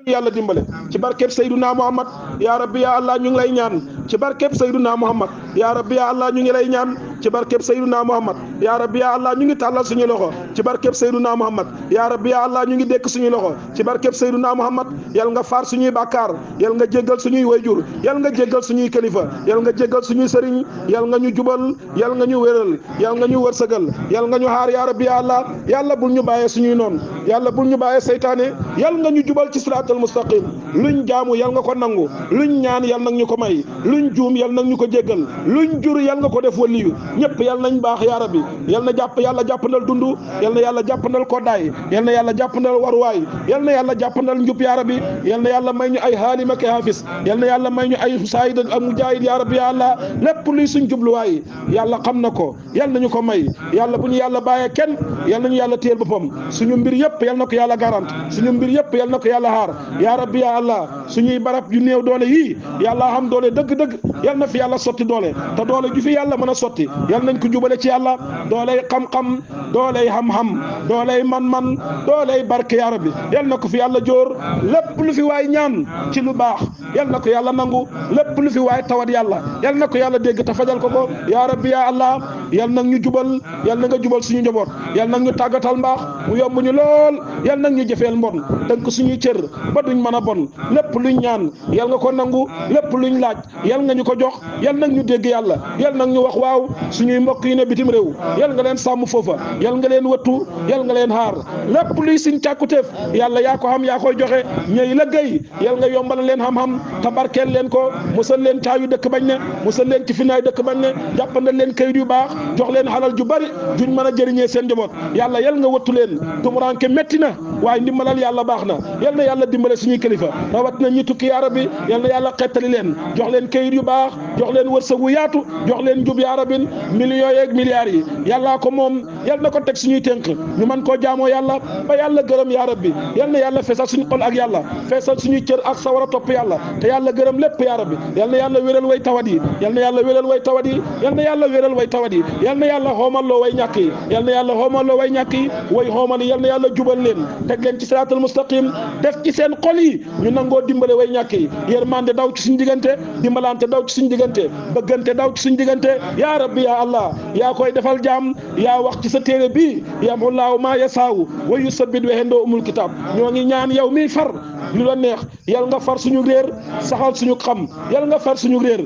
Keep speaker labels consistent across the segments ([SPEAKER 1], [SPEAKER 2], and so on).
[SPEAKER 1] yàlla dimbale ci barkeb Seyduna Muhammad ya rabbi ya allah ñu ngi lay ñaan ci barkeb Seyduna Muhammad ya rabbi ya allah ñu ngi lay ñaan ci barkeb Seyduna Muhammad ya rabbi ya allah ñu ngi tàllal suñu loxo ci barkeb Seyduna Muhammad ya rabbi ya allah ñu ngi dékk suñu loxo ci barkeb Seyduna Muhammad yal nga faar suñuy bàkkaar yal nga jéggal suñuy wayjur yal nga jéggal suñuy kilifa yal nga jéggal suñuy sëriñ yal nga ñu jubal yal nga ñu wéral yal nga ñu wërsëgal yal nga ñu xaar ya rabbi ya allah yàlla bul ñu bàyyee suñuy noon yàlla bul ñu bàyyee seytaane yal nga ñu jubal ci siraatal mustaqim luñ jaamu yal nga ko nangu luñ ñaan yal nag ñu ko may luñ juum yal nag ñu ko jéggal luñ jur yal nga ko def waliyu ñëpp yal nañ baax yaa rabbi yal na yàlla jàppandal dundu yal na yàlla jàppandal koddaay yal na yàlla jàppandal waruwaay yal na yàlla jàppandal njub yaa rabbi yal na yàlla may ñu ay xaalim ak haafis yal na yàlla may ñu ay saayid ak mujaahid yaa rabbi yàlla lépp luy suñ jubluwaay yàlla xam na ko yal nañu ko may yàlla bu ñu yàlla bàyyee kenn yal nañu yàlla téel boppam suñu mbir yëpp yal na ko yàlla garant suñu mbir yëpp yal na ko yàlla xaar yaa rabbi ya allah suñuy barab yu néew doole yii yàlla xam doole dëgg-dëgg yal na fi yàlla sotti doole te doole ju fi yàlla mën a sotti yal nañ ko jubale ci yàlla dooley xam-xam dooley xam-xam dooley man-man dooley barke yaa rabbi yal na ko fi yàlla jóor lépp lu fi waay ñaan ci lu baax yal na ko yàlla nangu lépp lu fi waay tawat yàlla yal na ko yàlla dégg te fajal ko ko yaa rabbi ya allah yal nag ñu jubal yal na nga jubal suñu njaboot yal nag ñu tàggatal mbaax mu yomb ñu lool yal nag ñu jëfeel mbon tënk suñuy cër ba duñ mën a bon lépp luñ ñaan yal nga ko nangu lépp luñ laaj yal nga ñu ko jox yal nag ñu dégg yàlla yal nag ñu wax waaw suñuy mbokk yi ne bitim réew yal nga leen sàmm foofa yal nga leen wëttu yal nga leen xaar lépp luy suñ càkkutéef yàlla yaa ko xam yaa koy joxe ñëy la gay yal nga yombal leen xam-xam te barkeel leen ko musal leen caayu dëkk bañ ne musal leen ci finaay dëkk bañ ne jàppandal leen kayit yu baax jox leen xalal ju bari juñ mën a jëriñee seen njaboot yàlla yal nga wëttu leen tumuranke metti na waaye ndimbalal yàlla baax na yal na yàlla dimbale suñuy kilifa rawat na ñi tukki yaa rabbi yal na yàlla xettali leen jox leen kayit yu baax jox leen wërsëg wu yaatu jox leen njub yaa rabbi millions yeeg milliards yi yàllaa ko moom yal na ko teg suñuy tënk ñu mën koo jaamoo yàlla ba yàlla gërëm yaa rabbi yal na yàlla feesal suñu xol ak yàlla feesal suñuy cër ak sa war a topp yàlla te yàlla gërëm lépp yaa rabbi yal na yàlla wéral way tawat yi yal na yàlla wéral way tawat yi yal na yàlla wéral way tawat yi yal na yàlla xoomal loo way ñàkk yi yal na yàlla xoomal loo way ñàkk yi way xoomal yi yal na yàlla jubal leen teg leen ci siraatal mustaqim def ci seen xol yi ñu nangoo dimbale way ñàkk yi yërmande daw ci suñu diggante dimbalante daw ci suñu diggante bëggante daw ci suñu diggante yaa rabbi ya allah yaa koy defal jaam yaa wax ci sa téere bii yamhullaahu maa yasaawu wa yusabbit wehendoo umul kitaab ñoo ngi ñaan yow miy far lu la neex yal nga far suñu réer saxal suñu xam yal nga far suñu réer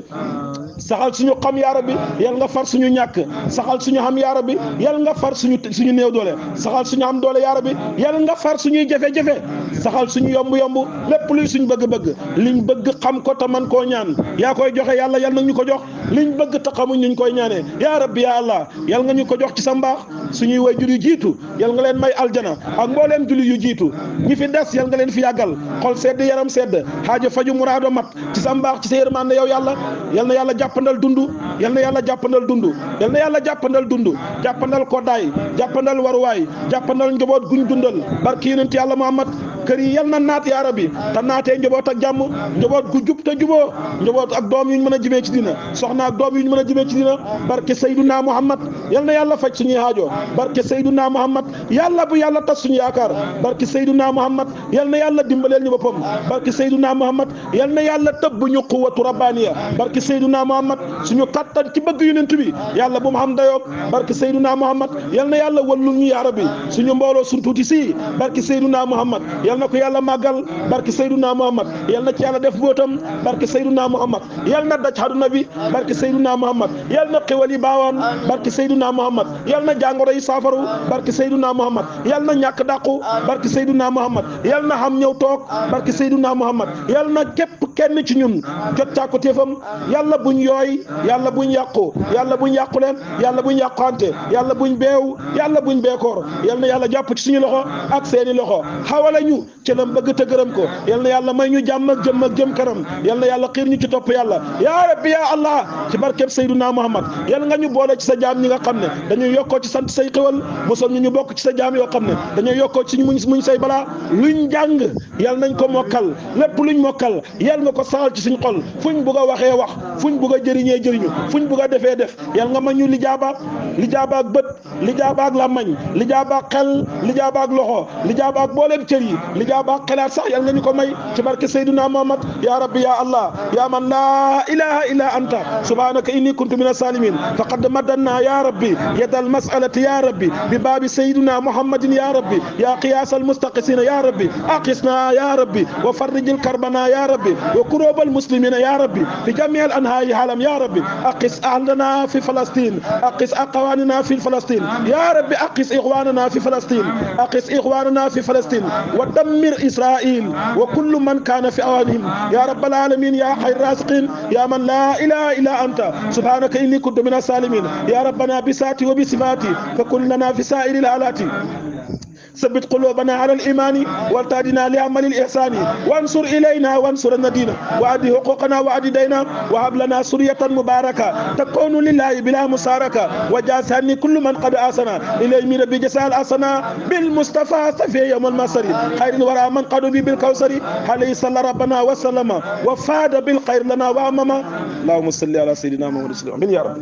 [SPEAKER 1] saxal suñu xam yaa rabbi yal nga far suñu ñàkk saxal suñu xam yaa rabbi yal nga far suñu néew doole saxal suñu xam doole yaa rabbi yal nga far suñuy jafe-jafe saxal suñu yomb-yomb lépp luy suñ bëgg-bëgg liñ bëgg xam ko te man koo ñaan yaa koy joxe yàlla yal nag ñu ko jox liñ bëgg te xamuñ niñ koy ñaanee yaa rabbi ya allah yal nga ñu ko jox ci sa mbaax suñuy waajur yu jiitu yal nga leen may aljana ak mbooleem julli yu jiitu ñi fi des yal nga leen fi yàggal xol sedd yaram sedd xaajo faju muraado mat ci sa mbaax ci sa yërmande yow yàlla yal na yàlla jàppandal dundu yal na yàlla jàppandal dundu yal na yàlla jàppandal dundu jàppandal koddaay jàppandal waruwaay jàppandal njaboot guñ dundal barki yonent yàlla Muhammad kër yi yal na naat yaa rabbi te naatee njaboot ak jàmm njaboot gu jub te juboo njaboot ak doom yuñ mën a jëmee ci dina soxna ak doom yuñ mën a jëmee ci dina barke Seyduna Muhammad yal na yàlla faj suñuy haajo barke Seyduna Muhammad yàlla bu yàlla tas suñu yaakaar barke Seyduna Muhammad yal na yàlla dimbaleel ñu boppam barke Seyduna Muhammad yal na yàlla tëbb ñu quwwatu rabbaniya barke Seyduna Muhammad suñu kattan ci bëgg yonent bi yàlla bu mu xam dayoog barke Seyduna Muhammad yal na yàlla wallul ñu yaa rabbi suñu mbooloo suñ tuuti si barke Seyduna Muhammad yal na ko yàlla màggal barke Seyduna Muhammad yal na ci yàlla def mbootam barke Seyduna Muhammad yal na daj haduna bi barke Seyduna Muhammad yal na xewal yi baawaan barke Seyduna Muhammad yal na jàngoro yi saafaru barke Seyduna Muhammad yal na ñàkk dàqu barke Seyduna Muhammad yal na xam ñëw toog barke Seyduna Muhammad yal na képp kenn ci ñun jot càkku téefam yàlla buñ yooy yàlla buñ yàqu yàlla buñ yàqu leen yàlla buñ yàquante yàlla buñ beew yàlla buñ beekoor yal na yàlla jàpp ci suñu loxo ak seeni loxo xawala ñu ci lam bëgg te gërëm ko yal na yàlla may ñu jàmm ak jëm kanam yal na yàlla xiir ñu ci topp yàlla yaa rabbi ya allah ci barkeb Seyduna Muhammad yal nga ñu boole ci sa jaam ñi nga xam ne dañuy yokkoo ci sant say xéwal mosal ñu bokk ci sa jaam yoo xam ne dañuy yokkoo ci muñ say balaa luñ jàng yal nañ ko mokkal lépp luñ mokkal yal nga ko saxal ci suñ xol fuñ bugg a waxee wax fuñ bugg bugg a jëriñee jëriñu fuñ bugg a defee def yal nga ma ñu lijaaba ak bët lijaaba ak làmmañ lijaaba ak xel lijaaba ak loxo lijaaba ak booleem cër yi lijaaba ak xelaat sax yal nga ñu ko may ci barke Seydina Muhammad ya rabbi ya allah ya man la ilaha illa anta subhanaka inni kuntu min as-salimin faqad madanna ya rabbi yad al-mas'alati ya rabbi bi babi Seydina Muhammadin ya rabbi ya qiyas al-mustaqisina ya rabbi aqisna ya rabbi wa farrij al-karbana ya rabbi wa kurub al-muslimina ya rabbi fi jami' al-anha'i halam ya rabbi aqis ahlana fi Falastin aqis aqwanina fi Falastin ya rabbi aqis ikhwanana fi Falastin aqis ikhwanana fi Falastin wa dammir Isra'il wa kullu man kana fi awanihim ya rabbal alamin ya khayr raziqin ya man la ilaha illa anta subhanaka inni kuntu min as-salimin ya rabbana bisati wa bisifati fakun lana fi sa'iril halati ثبت قلوبنا على الإيمان والتادنا لعمل الإحسان وانصر إلينا وانصر الندين وأدي حقوقنا وأدي دينا وهب لنا سرية مباركة تكون لله بلا مساركة وجازني كل من قد آسنا إليه من ربي جزاء الحسنة بالمصطفى صفي يوم المصر خير الورى من قد بي بالكوثر عليه صلى ربنا وسلم وفاد بالخير لنا وأمما اللهم صل على سيدنا محمد يا رب